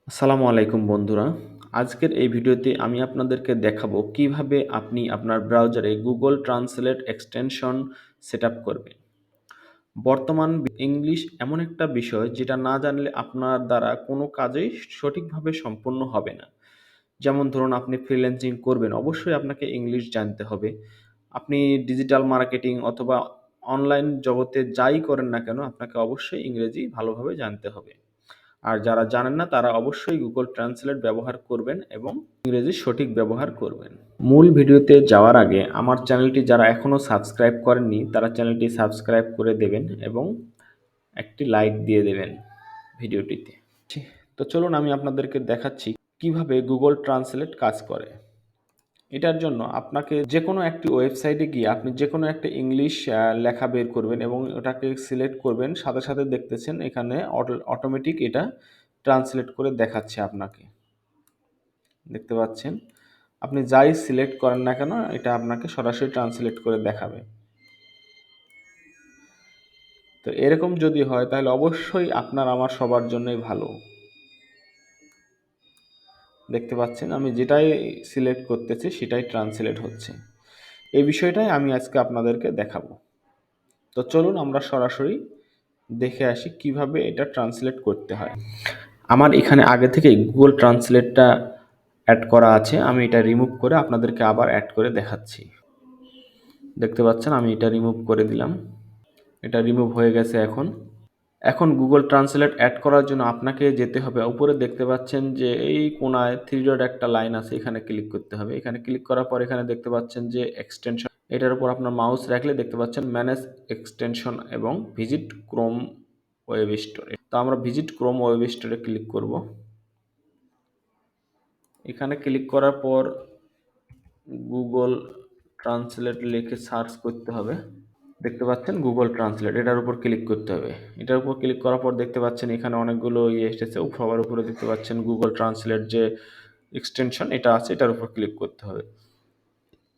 আসসালামু আলাইকুম বন্ধুরা। আজকের এই ভিডিওতে আমি আপনাদেরকে দেখাবো কিভাবে আপনি আপনার ব্রাউজারে গুগল ট্রান্সলেট এক্সটেনশন সেটআপ করবেন। বর্তমান ইংলিশ এমন একটা বিষয় যেটা না জানলে আপনার দ্বারা কোনো কাজেই সঠিকভাবে সম্পন্ন হবে না। যেমন ধরুন আপনি ফ্রিল্যান্সিং করবেন, অবশ্যই আপনাকে ইংলিশ জানতে হবে। আপনি ডিজিটাল মার্কেটিং অথবা অনলাইন জগতে যাই করেন না কেন আপনাকে অবশ্যই ইংরেজি ভালোভাবে জানতে হবে। আর যারা জানেন না তারা অবশ্যই গুগল ট্রান্সলেট ব্যবহার করবেন এবং ইংরেজির সঠিক ব্যবহার করবেন। মূল ভিডিওতে যাওয়ার আগে আমার চ্যানেলটি যারা এখনও সাবস্ক্রাইব করেননি তারা চ্যানেলটি সাবস্ক্রাইব করে দেবেন এবং একটি লাইক দিয়ে দেবেন ভিডিওটিতে। তো চলুন আমি আপনাদেরকে দেখাচ্ছি কিভাবে গুগল ট্রান্সলেট কাজ করে। এটার জন্য আপনাকে যে কোনো একটি ওয়েবসাইটে গিয়ে আপনি যে কোনো একটা ইংলিশ লেখা বের করবেন এবং ওটাকে সিলেক্ট করবেন, সাথে সাথে দেখতেছেন এখানে অটোমেটিক এটা ট্রান্সলেট করে দেখাচ্ছে আপনাকে। দেখতে পাচ্ছেন আপনি যাই সিলেক্ট করেন না কেন এটা আপনাকে সরাসরি ট্রান্সলেট করে দেখাবে। তো এরকম যদি হয় তাহলে অবশ্যই আপনার আমার সবার জন্যই ভালো। দেখতে পাচ্ছেন আমি যেটাই সিলেক্ট করতেছি সেটাই ট্রান্সলেট হচ্ছে। এই বিষয়টাই আমি আজকে আপনাদেরকে দেখাবো। তো চলুন আমরা সরাসরি দেখে আসি কিভাবে এটা ট্রান্সলেট করতে হয়। আমার এখানে আগে থেকেই গুগল ট্রান্সলেটটা অ্যাড করা আছে, আমি এটা রিমুভ করে আপনাদেরকে আবার অ্যাড করে দেখাচ্ছি। দেখতে পাচ্ছেন আমি এটা রিমুভ করে দিলাম, এটা রিমুভ হয়ে গেছে। এখন গুগল ট্রান্সলেট অ্যাড করার জন্য আপনাকে যেতে হবে উপরে, দেখতে পাচ্ছেন যে এই কোনায় থ্রি ডট একটা লাইন আছে, এখানে ক্লিক করতে হবে। এখানে ক্লিক করার পর এখানে দেখতে পাচ্ছেন যে এক্সটেনশন, এটার উপর আপনার মাউস রাখলে দেখতে পাচ্ছেন ম্যানেজ এক্সটেনশন এবং ভিজিট ক্রোম ওয়েব স্টোরে। তো আমরা ভিজিট ক্রোম ওয়েব স্টোরে ক্লিক করব। এখানে ক্লিক করার পর গুগল ট্রান্সলেট লিখে সার্চ করতে হবে। দেখতে পাচ্ছেন গুগল ট্রান্সলেট, এটার উপর ক্লিক করতে হবে। এটার উপর ক্লিক করার পর দেখতে পাচ্ছেন এখানে অনেকগুলো এসেছে, সবার উপরে দেখতে পাচ্ছেন গুগল ট্রান্সলেট যে এক্সটেনশন এটা আছে, এটার উপর ক্লিক করতে হবে।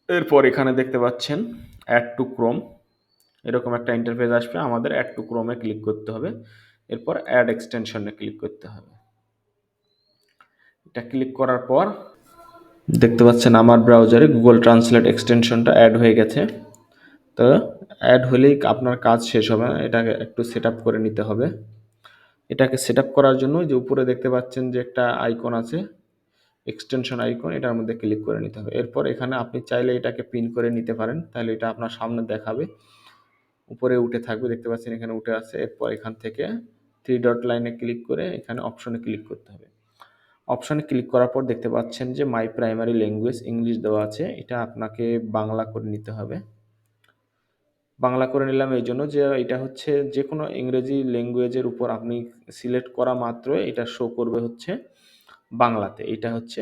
এরপর এখানে দেখতে পাচ্ছেন অ্যাড টু ক্রোম, এরকম একটা ইন্টারফেস আসবে, আমাদের অ্যাড টু ক্রোমে ক্লিক করতে হবে। এরপর অ্যাড এক্সটেনশনে ক্লিক করতে হবে। এটা ক্লিক করার পর দেখতে পাচ্ছেন আমার ব্রাউজারে গুগল ট্রান্সলেট এক্সটেনশনটা অ্যাড হয়ে গেছে। তো অ্যাড হলেই আপনার কাজ শেষ হবে, এটাকে একটু সেট আপ করে নিতে হবে। এটাকে সেট আপ করার জন্য যে উপরে দেখতে পাচ্ছেন যে একটা আইকন আছে, এক্সটেনশন আইকন, এটার মধ্যে ক্লিক করে নিতে হবে। এরপর এখানে আপনি চাইলে এটাকে পিন করে নিতে পারেন, তাহলে এটা আপনার সামনে দেখাবে, উপরে উঠে থাকবে। দেখতে পাচ্ছেন এখানে উঠে আছে। এরপর এখান থেকে থ্রি ডট লাইনে ক্লিক করে এখানে অপশনে ক্লিক করতে হবে। অপশনে ক্লিক করার পর দেখতে পাচ্ছেন যে মাই প্রাইমারি ল্যাঙ্গুয়েজ ইংলিশ দেওয়া আছে, এটা আপনাকে বাংলা করে নিতে হবে। বাংলা করে নিলাম এই জন্য যে এটা হচ্ছে যে কোনো ইংরেজি ল্যাঙ্গুয়েজের উপর আপনি সিলেক্ট করা মাত্রই এটা শো করবে হচ্ছে বাংলাতে, এটা হচ্ছে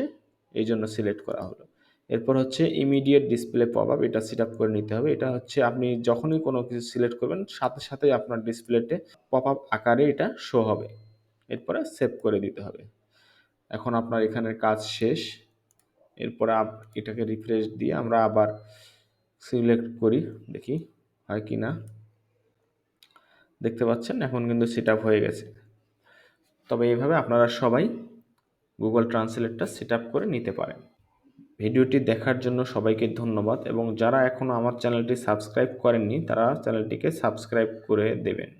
এই জন্য সিলেক্ট করা হলো। এরপর হচ্ছে ইমিডিয়েট ডিসপ্লে পপ আপ, এটা সেট আপ করে নিতে হবে। এটা হচ্ছে আপনি যখনই কোনো কিছু সিলেক্ট করবেন সাথে সাথেই আপনার ডিসপ্লেতে পপ আপ আকারে এটা শো হবে। এরপরে সেভ করে দিতে হবে। এখন আপনার এখানের কাজ শেষ। এরপরে এটাকে রিফ্রেশ দিয়ে আমরা আবার সিলেক্ট করি, দেখি হয় কি না। দেখতে পাচ্ছেন এখন কিন্তু সেট আপ হয়ে গেছে। তবে এইভাবে আপনারা সবাই গুগল ট্রান্সলেটটা সেট আপ করে নিতে পারেন। ভিডিওটি দেখার জন্য সবাইকে ধন্যবাদ এবং যারা এখনও আমার চ্যানেলটি সাবস্ক্রাইব করেননি তারা চ্যানেলটিকে সাবস্ক্রাইব করে দেবেন।